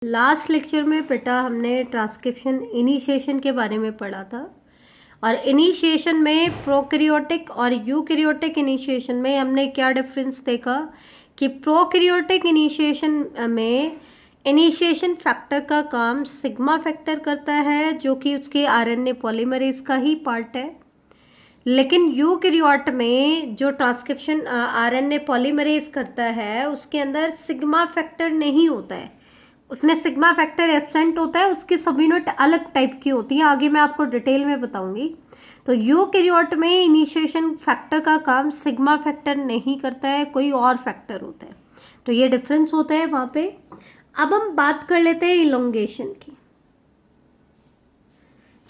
Last lecture में बेटा हमने ट्रांसक्रिप्शन इनिशिएशन के बारे में पढ़ा था और इनिशिएशन में प्रोकैरियोटिक और यूकैरियोटिक इनिशिएशन में हमने क्या डिफरेंस देखा कि प्रोकैरियोटिक इनिशिएशन में इनिशिएशन फैक्टर का काम सिग्मा फैक्टर करता है जो कि उसके आरएनए पॉलीमरेज का ही पार्ट है। लेकिन यूकैरियोट में जो ट्रांसक्रिप्शन आरएनए पॉलीमरेज करता है उसके अंदर सिग्मा फैक्टर नहीं होता है, उसमें सिग्मा फैक्टर एब्सेंट होता है, उसकी सब यूनिट अलग टाइप की होती है। आगे मैं आपको डिटेल में बताऊंगी। तो यूकैरियोट में इनिशिएशन फैक्टर का काम सिग्मा फैक्टर नहीं करता है, कोई और फैक्टर होता है। तो ये डिफरेंस होता है वहाँ पे। अब हम बात कर लेते हैं इलोंगेशन की।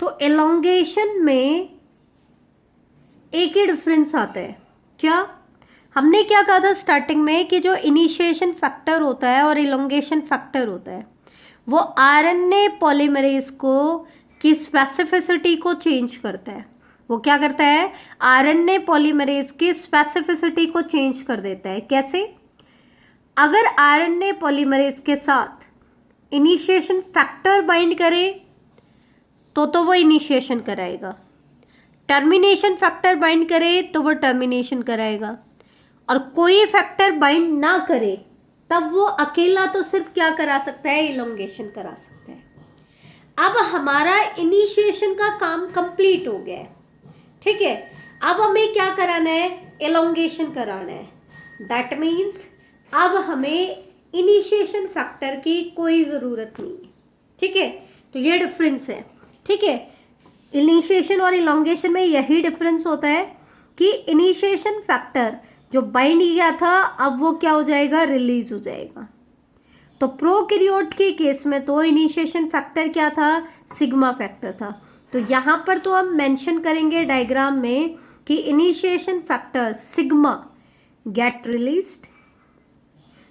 तो इलोंगेशन में एक ही डिफरेंस आता है। क्या हमने क्या कहा था स्टार्टिंग में कि जो इनिशिएशन फैक्टर होता है और इलोंगेशन फैक्टर होता है वो आरएनए पॉलीमरेज को की स्पेसिफिसिटी को चेंज करता है। वो क्या करता है? आरएनए पॉलीमरेज की स्पेसिफिसिटी को चेंज कर देता है। कैसे? अगर आरएनए पॉलीमरेज के साथ इनिशिएशन फैक्टर बाइंड करे तो वो इनिशिएशन कराएगा, टर्मिनेशन फैक्टर बाइंड करे तो वो टर्मिनेशन कराएगा, और कोई फैक्टर बाइंड ना करे तब वो अकेला तो सिर्फ क्या करा सकता है? इलोंगेशन करा सकता है। अब हमारा इनिशिएशन का काम कंप्लीट हो गया है, ठीक है। अब हमें क्या कराना है? इलोंगेशन कराना है। दैट मीन्स अब हमें इनिशिएशन फैक्टर की कोई ज़रूरत नहीं है, ठीक है। तो ये डिफरेंस है, ठीक है। इनिशिएशन और इलोंगेशन में यही डिफरेंस होता है कि इनिशिएशन फैक्टर जो बाइंड किया था अब वो क्या हो जाएगा? रिलीज हो जाएगा। तो प्रोकैरियोट के केस में तो इनिशिएशन फैक्टर क्या था? सिग्मा फैक्टर था। तो यहाँ पर तो हम मेंशन करेंगे डायग्राम में कि initiation factor sigma gate released,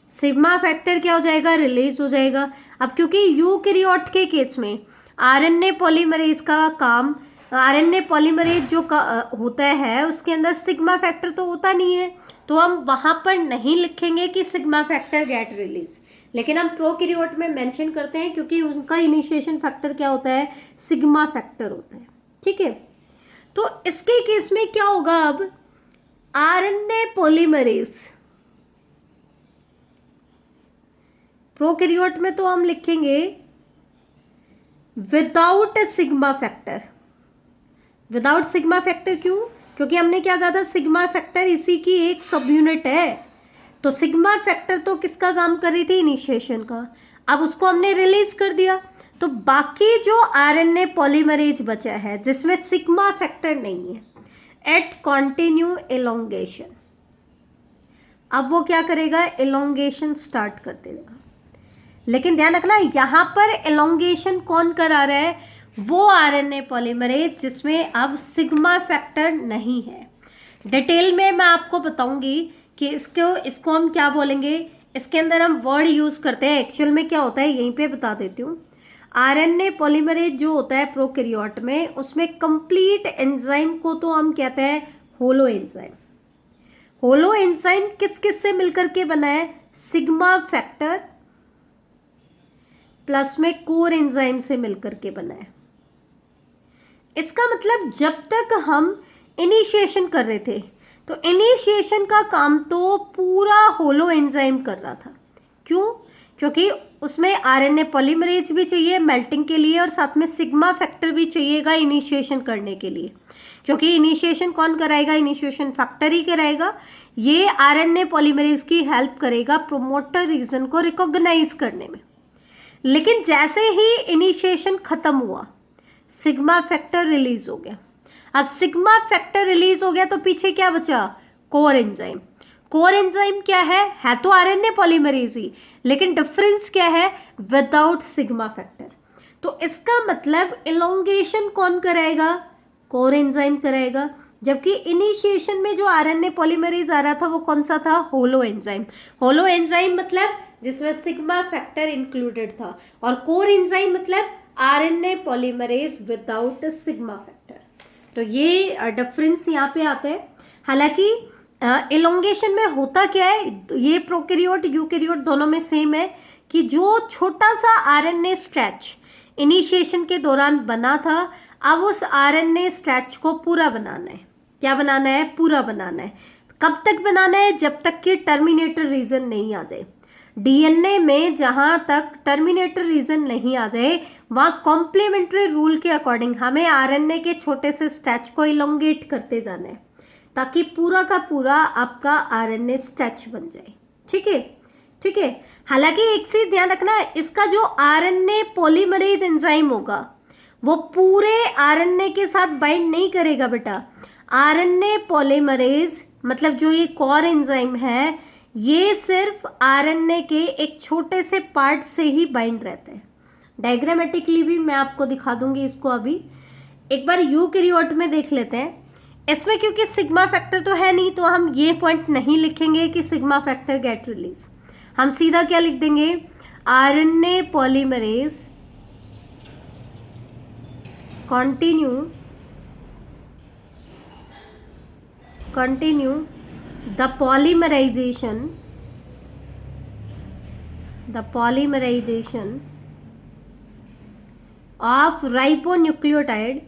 sigma factor क्या हो जाएगा? रिलीज हो जाएगा। अब क्योंकि यूकैरियोट के केस में आरएनए पॉलीमरेज का काम, आरएनए पॉलीमरेज जो होता है उसके अंदर सिग्मा फैक्टर तो होता नहीं है, तो हम वहाँ पर नहीं लिखेंगे कि सिग्मा फैक्टर गेट रिलीज, लेकिन हम प्रोकैरियोट में मेंशन करते हैं क्योंकि उनका इनिशिएशन फैक्टर क्या होता है? सिग्मा फैक्टर होता है, ठीक है। तो इसके केस में क्या होगा? अब आरएनए पॉलीमरेज प्रोकैरियोट में तो हम लिखेंगे without sigma factor. Without sigma factor क्यों? क्योंकि हमने क्या कहा था? सिग्मा फैक्टर इसी की एक सब यूनिट है। तो सिग्मा फैक्टर तो किसका काम कर रही थी? इनिशिएशन का। अब उसको हमने रिलीज कर दिया, तो बाकी जो आरएनए पॉलीमरेज बचा है जिसमें सिग्मा फैक्टर नहीं है, एट कॉन्टिन्यू एलोंगेशन, अब वो क्या करेगा? एलोंगेशन स्टार्ट कर देगा। लेकिन ध्यान रखना यहाँ पर एलोंगेशन कौन करा रहा है? वो आरएनए पॉलीमरेज जिसमें अब सिग्मा फैक्टर नहीं है। डिटेल में मैं आपको बताऊंगी कि इसको हम क्या बोलेंगे। इसके अंदर हम वर्ड यूज़ करते हैं, एक्चुअल में क्या होता है यहीं पे बता देती हूँ। आरएनए पॉलीमरेज जो होता है प्रोकैरियोट में, उसमें कंप्लीट एंजाइम को तो हम कहते हैं होलो एंजाइम। होलो एंजाइम किस किस से मिलकर के बना है? सिग्मा फैक्टर प्लस में कोर एंजाइम से मिलकर के बना है। इसका मतलब जब तक हम इनिशिएशन कर रहे थे तो इनिशिएशन का काम तो पूरा होलो एंजाइम कर रहा था। क्यों? क्योंकि उसमें आरएनए पॉलीमरेज भी चाहिए मेल्टिंग के लिए और साथ में सिग्मा फैक्टर भी चाहिएगा इनिशिएशन करने के लिए। क्योंकि इनिशिएशन कौन कराएगा? इनिशिएशन फैक्टर ही कराएगा। ये आरएनए पॉलीमरेज की हेल्प करेगा प्रोमोटर रीजन को रिकॉग्नाइज करने में। लेकिन जैसे ही इनिशिएशन खत्म हुआ सिग्मा फैक्टर रिलीज हो गया। अब सिग्मा फैक्टर रिलीज हो गया तो पीछे क्या बचा? Core enzyme. कोर एंजाइम क्या है तो आरएनए पॉलीमरेज ही, लेकिन डिफरेंस क्या है? Without sigma factor. तो इसका मतलब इलोंगेशन कौन कराएगा? कोर एंजाइम कराएगा। जबकि इनिशिएशन में जो आरएनए पॉलीमरेज आ रहा था वो कौन सा था? Holo enzyme. होलो एंजाइम मतलब जिसमें सिग्मा फैक्टर इंक्लूडेड था, और कोर एंजाइम मतलब RNA polymerase without sigma factor. तो ये डिफरेंस यहाँ पे आता है। हालांकि इलोंगेशन में होता क्या है, ये प्रोकैरियोट यूकैरियोट दोनों में सेम है कि जो छोटा सा आरएनए स्ट्रेच इनिशिएशन के दौरान बना था, अब उस आरएनए स्ट्रेच को पूरा बनाना है। क्या बनाना है? पूरा बनाना है। कब तक बनाना है? जब तक कि टर्मिनेटर रीजन नहीं आ जाए। डीएनए में जहां तक टर्मिनेटर रीजन नहीं आ जाए, वहां कॉम्प्लीमेंट्री रूल के अकॉर्डिंग हमें आरएनए के छोटे से स्ट्रेच को इलोंगेट करते जाना है, ताकि पूरा का पूरा आपका आरएनए स्ट्रेच बन जाए। ठीक है, ठीक है। हालांकि एक चीज ध्यान रखना, इसका जो आरएनए पॉलीमरेज एंजाइम होगा वो पूरे आरएनए के साथ बाइंड नहीं करेगा बेटा। आरएनए पॉलीमरेज मतलब जो ये कोर एंजाइम है, ये सिर्फ आरएनए के एक छोटे से पार्ट से ही बाइंड रहता है। डायग्रामेटिकली भी मैं आपको दिखा दूंगी इसको। अभी एक बार यूकैरियोट में देख लेते हैं। इसमें क्योंकि सिग्मा फैक्टर तो है नहीं, तो हम ये पॉइंट नहीं लिखेंगे कि सिग्मा फैक्टर गेट रिलीज। हम सीधा क्या लिख देंगे? RNA polymerase continue the polymerization of ribonucleotide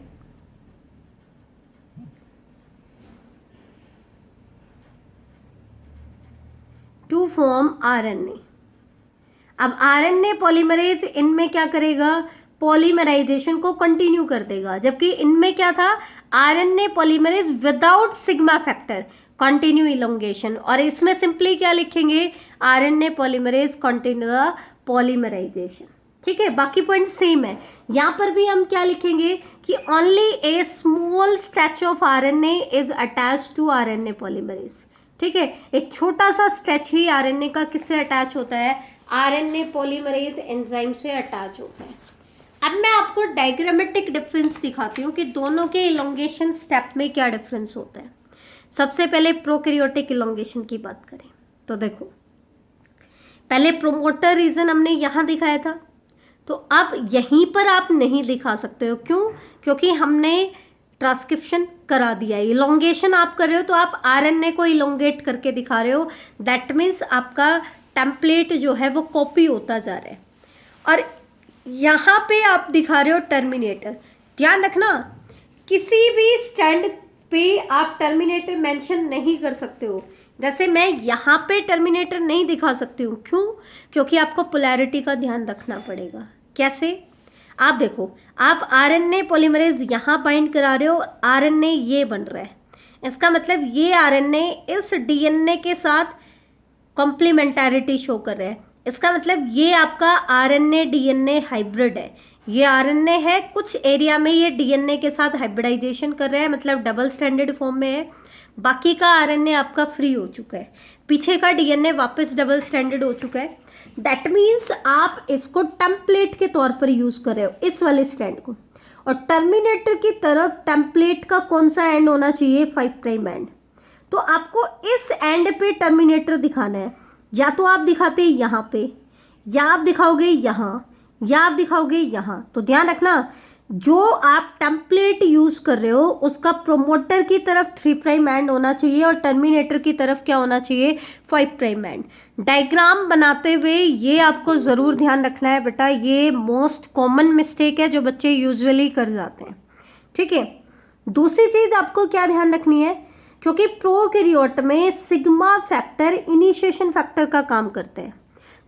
to form RNA। अब आरएनए पॉलीमरेज इनमें क्या करेगा? पॉलीमराइजेशन को कंटिन्यू कर देगा। जबकि इनमें क्या था? RNA polymerase without sigma factor continue elongation. और इसमें सिंपली क्या लिखेंगे? RNA polymerase continue the polymerization. ठीक है, बाकी पॉइंट सेम है। यहाँ पर भी हम क्या लिखेंगे कि only a small stretch of RNA is attach to RNA polymerase. ठीक है, एक छोटा सा स्ट्रेच ही आरएनए का किससे अटैच होता है? आरएनए पॉलीमरेज एंजाइम से अटैच होता है। अब मैं आपको डायग्रामेटिक डिफरेंस दिखाती हूँ कि दोनों के इलोंगेशन स्टेप में क्या डिफरेंस होता है। सबसे पहले प्रोकैरियोटिक इलोंगेशन की बात करें तो देखो, पहले प्रोमोटर रीजन हमने यहाँ दिखाया था, तो अब यहीं पर आप नहीं दिखा सकते हो। क्यों? क्योंकि हमने ट्रांसक्रिप्शन करा दिया है। इलोंगेशन आप कर रहे हो तो आप आरएनए को इलोंगेट करके दिखा रहे हो। दैट मीन्स आपका टेम्पलेट जो है वो कॉपी होता जा रहा है। और यहाँ पे आप दिखा रहे हो टर्मिनेटर। ध्यान रखना, किसी भी स्टैंड पे आप टर्मिनेटर मेंशन नहीं कर सकते हो। जैसे मैं यहाँ पे टर्मिनेटर नहीं दिखा सकती हूँ। क्यों? क्योंकि आपको पोलैरिटी का ध्यान रखना पड़ेगा। कैसे? आप देखो, आप आरएनए पॉलीमरेज यहाँ बाइंड करा रहे हो, आरएनए ये बन रहा है। इसका मतलब ये आरएनए इस डीएनए के साथ कॉम्प्लीमेंटैरिटी शो कर रहा है। इसका मतलब ये आपका आरएनए डीएनए हाइब्रिड है। ये आरएनए है, कुछ एरिया में ये डीएनए के साथ हाइब्रिडाइजेशन कर रहा है, मतलब डबल स्ट्रैंडेड फॉर्म में है। बाकी का आरएनए आपका फ्री हो चुका है, पीछे का डीएनए वापस डबल स्ट्रैंडेड हो चुका है। दैट मीन्स आप इसको टेम्पलेट के तौर पर यूज कर रहे हो, इस वाले स्ट्रैंड को। और टर्मिनेटर की तरफ टेम्पलेट का कौन सा एंड होना चाहिए? 5' एंड। तो आपको इस एंड पे टर्मिनेटर दिखाना है। या तो आप दिखाते यहाँ पे, या आप दिखाओगे यहाँ, या आप दिखाओगे यहाँ। तो ध्यान रखना, जो आप टेम्पलेट यूज कर रहे हो उसका प्रोमोटर की तरफ 3' एंड होना चाहिए और टर्मिनेटर की तरफ क्या होना चाहिए? 5' एंड। डायग्राम बनाते हुए ये आपको ज़रूर ध्यान रखना है बेटा, ये मोस्ट कॉमन मिस्टेक है जो बच्चे यूजुअली कर जाते हैं। ठीक है, दूसरी चीज़ आपको क्या ध्यान रखनी है, क्योंकि प्रोकैरियोट में सिग्मा फैक्टर इनिशिएशन फैक्टर का काम करते हैं।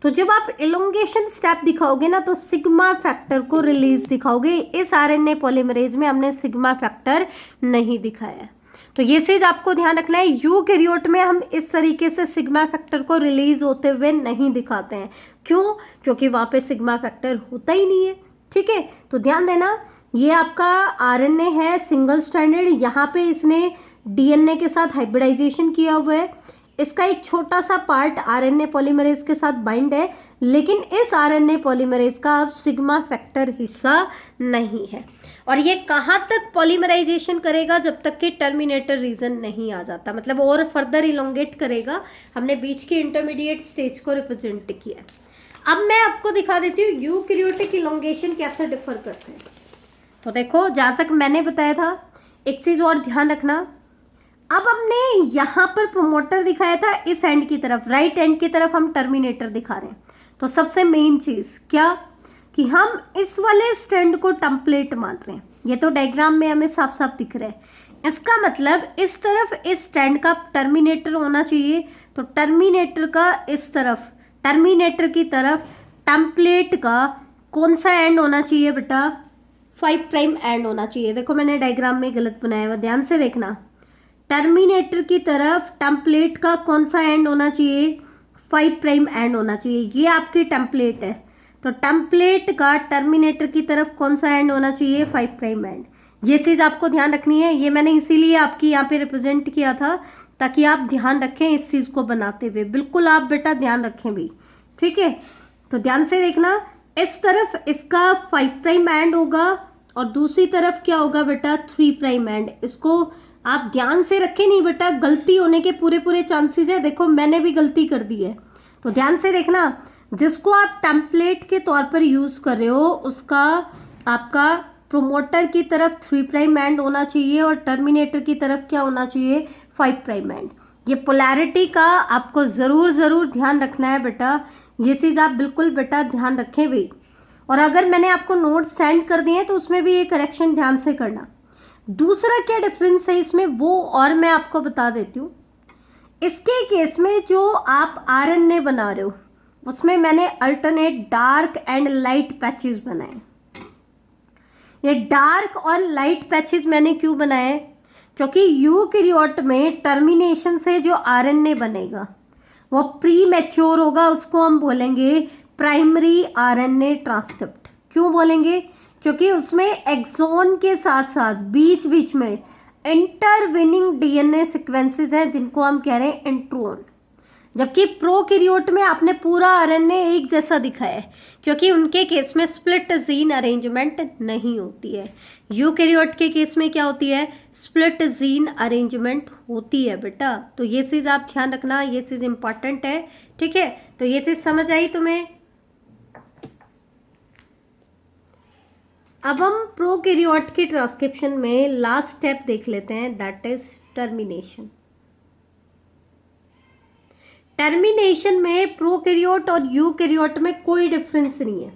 तो जब आप इलोंगेशन स्टेप दिखाओगे ना, तो सिग्मा फैक्टर को रिलीज दिखाओगे। इस आरएनए पॉलीमरेज में हमने सिग्मा फैक्टर नहीं दिखाया, तो ये चीज़ आपको ध्यान रखना है। यूकैरियोट में हम इस तरीके से सिग्मा फैक्टर को रिलीज होते हुए नहीं दिखाते हैं। क्यों? क्योंकि वहाँ पे सिग्मा फैक्टर होता ही नहीं है। ठीक है, तो ध्यान देना, ये आपका आरएनए है सिंगल स्ट्रैंडेड, यहाँ पे इसने डीएनए के साथ हाइब्रिडाइजेशन किया हुआ है। इसका एक छोटा सा पार्ट आरएनए पॉलीमरेज के साथ बाइंड है, लेकिन इस आरएनए पॉलीमरेज का अब सिग्मा फैक्टर हिस्सा नहीं है। और ये कहाँ तक पॉलीमराइजेशन करेगा? जब तक कि टर्मिनेटर रीजन नहीं आ जाता, मतलब और फर्दर इलोंगेट करेगा। हमने बीच की इंटरमीडिएट स्टेज को रिप्रेजेंट किया है। अब मैं आपको दिखा देती हूँ यूकैरियोटिक इलोंगेशन कैसे डिफर करते हैं। तो देखो, जहाँ तक मैंने बताया था, एक चीज़ और ध्यान रखना, अब हमने यहाँ पर प्रोमोटर दिखाया था इस एंड की तरफ, राइट एंड की तरफ हम टर्मिनेटर दिखा रहे हैं। तो सबसे मेन चीज क्या कि हम इस वाले स्टैंड को टेम्पलेट मान रहे हैं। ये तो डायग्राम में हमें साफ साफ दिख रहा है। इसका मतलब इस तरफ इस स्टैंड का टर्मिनेटर होना चाहिए, तो टर्मिनेटर का इस तरफ, टर्मिनेटर की तरफ टेम्पलेट का कौन सा एंड होना चाहिए बेटा? 5 प्राइम एंड होना चाहिए। देखो मैंने डायग्राम में गलत बनाया हुआ, ध्यान से देखना। टर्मिनेटर की तरफ टेम्पलेट का कौन सा एंड होना चाहिए? 5 प्राइम एंड होना चाहिए। ये आपकी टेम्पलेट है, तो टेम्पलेट का टर्मिनेटर की तरफ कौन सा एंड होना चाहिए? 5 प्राइम एंड। ये चीज़ आपको ध्यान रखनी है। ये मैंने इसीलिए आपकी यहाँ पे रिप्रेजेंट किया था ताकि आप ध्यान रखें इस चीज़ को बनाते हुए। बिल्कुल आप बेटा ध्यान रखें भी, ठीक है। तो ध्यान से देखना, इस तरफ इसका 5 प्राइम एंड होगा और दूसरी तरफ क्या होगा बेटा? 3 प्राइम एंड। इसको आप ध्यान से रखें, नहीं बेटा गलती होने के पूरे पूरे चांसेस है। देखो मैंने भी गलती कर दी है, तो ध्यान से देखना। जिसको आप टेम्पलेट के तौर पर यूज़ कर रहे हो उसका आपका प्रोमोटर की तरफ 3 प्राइम एंड होना चाहिए और टर्मिनेटर की तरफ क्या होना चाहिए? 5 प्राइम एंड। ये पोलैरिटी का आपको ज़रूर ध्यान रखना है बेटा। ये चीज़ आप बिल्कुल बेटा ध्यान रखें भी। और अगर मैंने आपको नोट्स सेंड कर दिए हैं तो उसमें भी ये करेक्शन ध्यान से करना। दूसरा क्या डिफरेंस है इसमें वो और मैं आपको बता देती हूँ। इसके केस में जो आप आरएनए बना रहे हो उसमें मैंने alternate dark and light patches बनाए। ये डार्क और लाइट पैचेस मैंने क्यों बनाए? क्योंकि यूकैरियोट में टर्मिनेशन से जो आरएनए बनेगा वो प्री मैच्योर होगा, उसको हम बोलेंगे प्राइमरी आरएनए ट्रांसक्रिप्ट। क्यों बोलेंगे? क्योंकि उसमें एक्सोन के साथ साथ बीच बीच में इंटरविनिंग डीएनए सीक्वेंसेस हैं जिनको हम कह रहे हैं इंट्रोन। जबकि प्रोकैरियोट में आपने पूरा आरएनए एक जैसा दिखाया है क्योंकि उनके केस में स्प्लिट जीन अरेंजमेंट नहीं होती है। यूकैरियोट के केस में क्या होती है? स्प्लिट जीन अरेंजमेंट होती है बेटा। तो ये चीज़ आप ध्यान रखना, ये चीज़ इंपॉर्टेंट है, ठीक है। तो ये चीज़ समझ आई तुम्हें? अब हम प्रोकैरियोट की ट्रांसक्रिप्शन में लास्ट स्टेप देख लेते हैं, दैट इज टर्मिनेशन। टर्मिनेशन में प्रोकैरियोट और यूकैरियोट में कोई डिफरेंस नहीं है,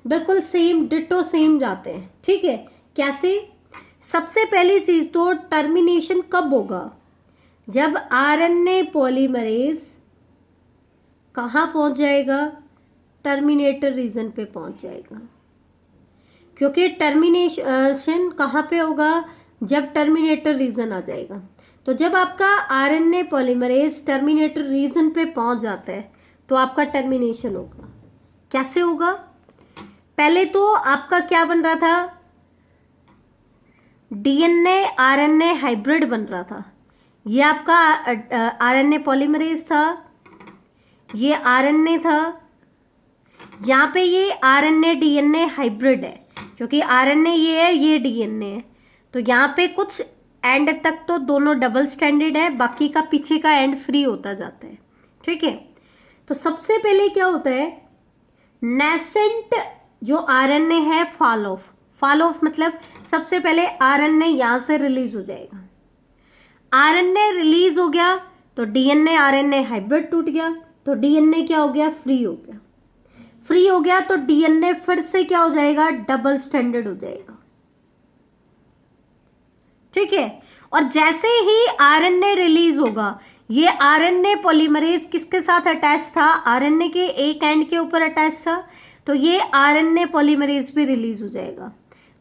बिल्कुल सेम डिटो सेम जाते हैं, ठीक है। कैसे? सबसे पहली चीज तो टर्मिनेशन कब होगा? जब आरएनए पॉलीमरेज कहाँ पहुंच जाएगा? टर्मिनेटर रीजन पे पहुंच जाएगा। क्योंकि टर्मिनेशन कहाँ पे होगा? जब टर्मिनेटर रीजन आ जाएगा। तो जब आपका आरएनए पॉलीमरेज टर्मिनेटर रीजन पे पहुंच जाता है तो आपका टर्मिनेशन होगा। कैसे होगा? पहले तो आपका क्या बन रहा था? डीएनए आरएनए हाइब्रिड बन रहा था। ये आपका आरएनए पॉलीमरेज था, ये आरएनए था, यहाँ पे ये आरएनए डीएनए हाइब्रिड है क्योंकि आरएनए ये है, ये डीएनए है। तो यहाँ पे कुछ एंड तक तो दोनों डबल स्टैंडर्ड है, बाकी का पीछे का एंड फ्री होता जाता है, ठीक है। तो सबसे पहले क्या होता है? नेसेंट जो आरएनए है फॉल ऑफ। फॉल ऑफ मतलब सबसे पहले आरएनए यहाँ से रिलीज हो जाएगा। आरएनए रिलीज हो गया तो डीएनए आरएनए हाइब्रिड टूट गया, तो डीएनए क्या हो गया? फ्री हो गया। फ्री हो गया तो डीएनए फिर से क्या हो जाएगा? डबल स्टैंडर्ड हो जाएगा, ठीक है। और जैसे ही आरएनए रिलीज होगा, ये आरएनए पॉलीमरेज किसके साथ अटैच था? आरएनए के एक एंड के ऊपर अटैच था, तो ये आरएनए पॉलीमरेज भी रिलीज हो जाएगा।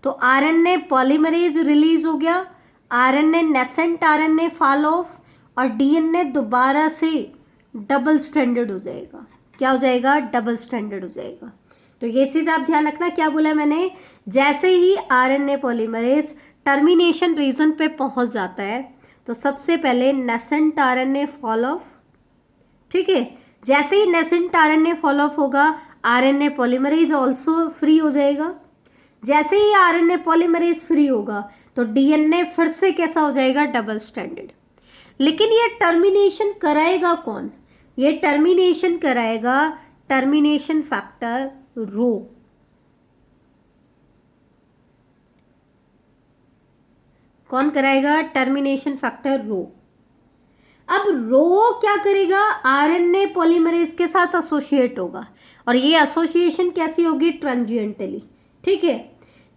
तो आरएनए पॉलीमरेज रिलीज हो गया, RNA nascent RNA fall of और डीएनए दोबारा से डबल स्टैंडर्ड हो जाएगा। क्या हो जाएगा? डबल स्टैंडर्ड हो जाएगा। तो ये चीज़ आप ध्यान रखना। क्या बोला मैंने? जैसे ही आरएनए पॉलीमरेज टर्मिनेशन रीजन पे पहुंच जाता है तो सबसे पहले नेसेंट आरएनए फॉल ऑफ, ठीक है। जैसे ही नेसेंट आरएनए फॉल ऑफ होगा, आरएनए पॉलीमरेज ऑल्सो फ्री हो जाएगा। जैसे ही आरएनए पॉलीमरेज फ्री होगा तो डीएनए फिर से कैसा हो जाएगा? Double standard. लेकिन ये टर्मिनेशन कराएगा कौन? ये टर्मिनेशन कराएगा टर्मिनेशन फैक्टर रो। कौन कराएगा? टर्मिनेशन फैक्टर रो। अब रो क्या करेगा, आरएनए पॉलीमरेज के साथ एसोसिएट होगा, और ये एसोसिएशन कैसी होगी, ट्रांजिएंटली। ठीक है,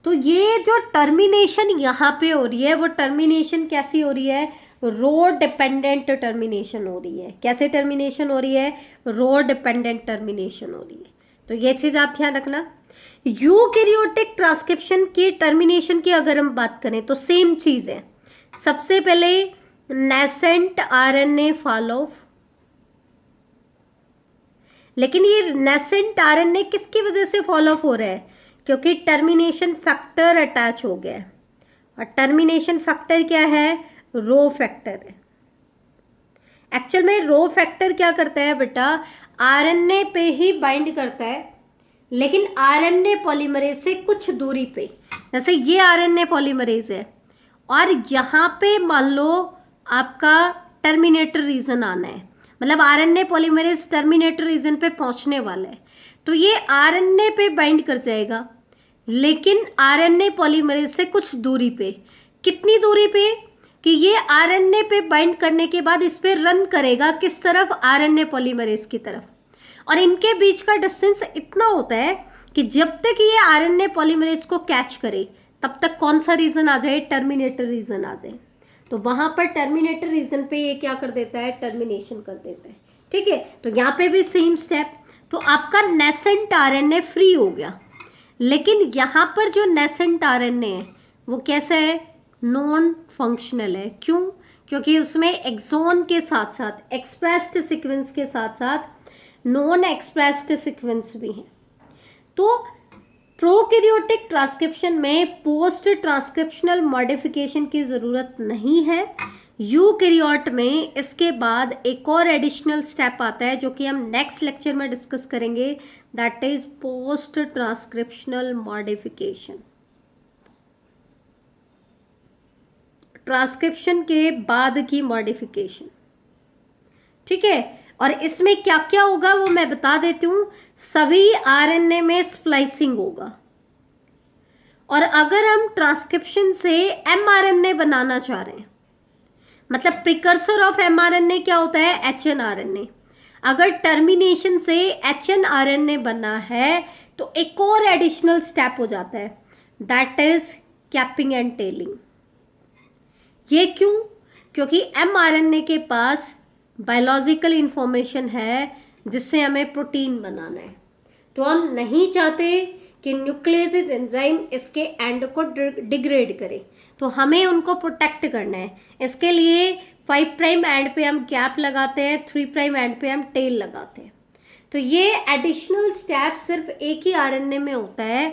तो ये जो टर्मिनेशन यहाँ पे हो रही है वो टर्मिनेशन कैसी हो रही है, रो डिपेंडेंट टर्मिनेशन हो रही है। कैसे टर्मिनेशन हो रही है, रो डिपेंडेंट टर्मिनेशन हो रही है। तो ये चीज़ आप ध्यान रखना। यूकैरियोटिक ट्रांसक्रिप्शन की टर्मिनेशन की अगर हम बात करें तो सेम चीज़ है। सबसे पहले नेसेंट आरएनए फॉल ऑफ, लेकिन ये नेसेंट आरएनए किसकी वजह से फॉल ऑफ हो रहा है, क्योंकि टर्मिनेशन फैक्टर अटैच हो गया है, और टर्मिनेशन फैक्टर क्या है, रो फैक्टर है। एक्चुअल में रो फैक्टर क्या करता है बेटा, आरएनए पे ही बाइंड करता है, लेकिन आरएनए पॉलीमरेज से कुछ दूरी पे। जैसे ये आरएनए पॉलीमरेज है और यहाँ पे मान लो आपका टर्मिनेटर रीजन आना है, मतलब आरएनए पॉलीमरेज टर्मिनेटर रीजन पे पहुंचने वाला है, तो ये आरएनए पे बाइंड कर जाएगा, लेकिन आरएनए पॉलीमरेज से कुछ दूरी पे। कितनी दूरी पे, कि ये आरएनए पे बाइंड करने के बाद इस पे रन करेगा किस तरफ, आरएनए पॉलीमरेज की तरफ, और इनके बीच का डिस्टेंस इतना होता है कि जब तक ये आरएनए पॉलीमरेज को कैच करे तब तक कौन सा रीजन आ जाए, टर्मिनेटर रीजन आ जाए। तो वहां पर टर्मिनेटर रीजन पे ये क्या कर देता है, टर्मिनेशन कर देता है। ठीक है, तो यहाँ पे भी सेम स्टेप। तो आपका नेसेंट आरएनए फ्री हो गया, लेकिन यहाँ पर जो नेसेंट आरएनए है वो कैसा है, नॉन फंक्शनल है। क्यों, क्योंकि उसमें एक्सोन के साथ साथ एक्सप्रेस्ड सीक्वेंस के साथ साथ नॉन एक्सप्रेस्ड सीक्वेंस भी हैं। तो प्रोकैरियोटिक ट्रांसक्रिप्शन में पोस्ट ट्रांसक्रिप्शनल मॉडिफिकेशन की ज़रूरत नहीं है। यूकैरियोट में इसके बाद एक और एडिशनल स्टेप आता है जो कि हम नेक्स्ट लेक्चर में डिस्कस करेंगे, that is post transcriptional modification. Transcription के बाद की मॉडिफिकेशन। ठीक है, और इसमें क्या क्या होगा वो मैं बता देती हूँ। सभी आरएनए में स्प्लाइसिंग होगा, और अगर हम ट्रांसक्रिप्शन से एमआरएनए बनाना चाह रहे हैं, मतलब प्रिकर्सर ऑफ एमआरएनए क्या होता है, एचएनआरएनए। अगर टर्मिनेशन से एचएनआरएनए बना है तो एक और एडिशनल स्टेप हो जाता है, that is capping and telling. ये क्यों, क्योंकि एमआरएनए के पास बायोलॉजिकल इंफॉर्मेशन है जिससे हमें प्रोटीन बनाना है, तो हम नहीं चाहते कि न्यूक्लियस एंजाइम इसके एंड को डिग्रेड करे, तो हमें उनको प्रोटेक्ट करना है। इसके लिए 5 प्राइम एंड पे हम कैप लगाते हैं, 3 प्राइम एंड पे हम टेल लगाते हैं। तो ये एडिशनल स्टेप सिर्फ एक ही आरएनए में होता है।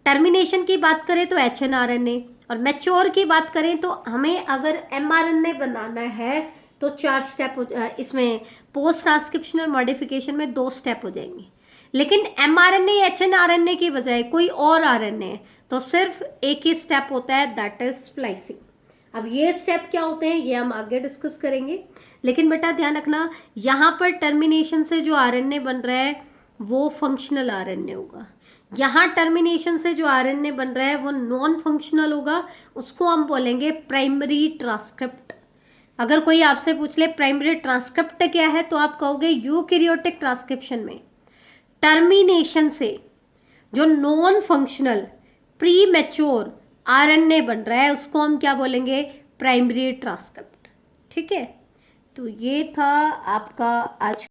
टर्मिनेशन की बात करें तो एचएनआरएनए, और मैच्योर की बात करें तो हमें अगर एमआरएनए बनाना है तो 4 स्टेप इसमें पोस्ट ट्रांसक्रिप्शनल मॉडिफिकेशन में 2 स्टेप हो जाएंगे। लेकिन एमआरएनए एचएनआरएनए की बजाय कोई और आरएनए है तो सिर्फ एक ही स्टेप होता है, दैट इज स्प्लाइसिंग। अब ये स्टेप क्या होते हैं ये हम आगे डिस्कस करेंगे, लेकिन बेटा ध्यान रखना यहाँ पर टर्मिनेशन से जो आरएनए बन रहा है वो फंक्शनल आरएनए होगा, यहाँ टर्मिनेशन से जो आरएनए बन रहा है वो नॉन फंक्शनल होगा, उसको हम बोलेंगे प्राइमरी ट्रांसक्रिप्ट। अगर कोई आपसे पूछ ले प्राइमरी ट्रांसक्रिप्ट क्या है तो आप कहोगे यूकैरियोटिक ट्रांसक्रिप्शन में टर्मिनेशन से जो non functional pre mature RNA बन रहा है उसको हम क्या बोलेंगे, प्राइमरी ट्रांसक्रिप्ट। ठीक है, तो ये था आपका आज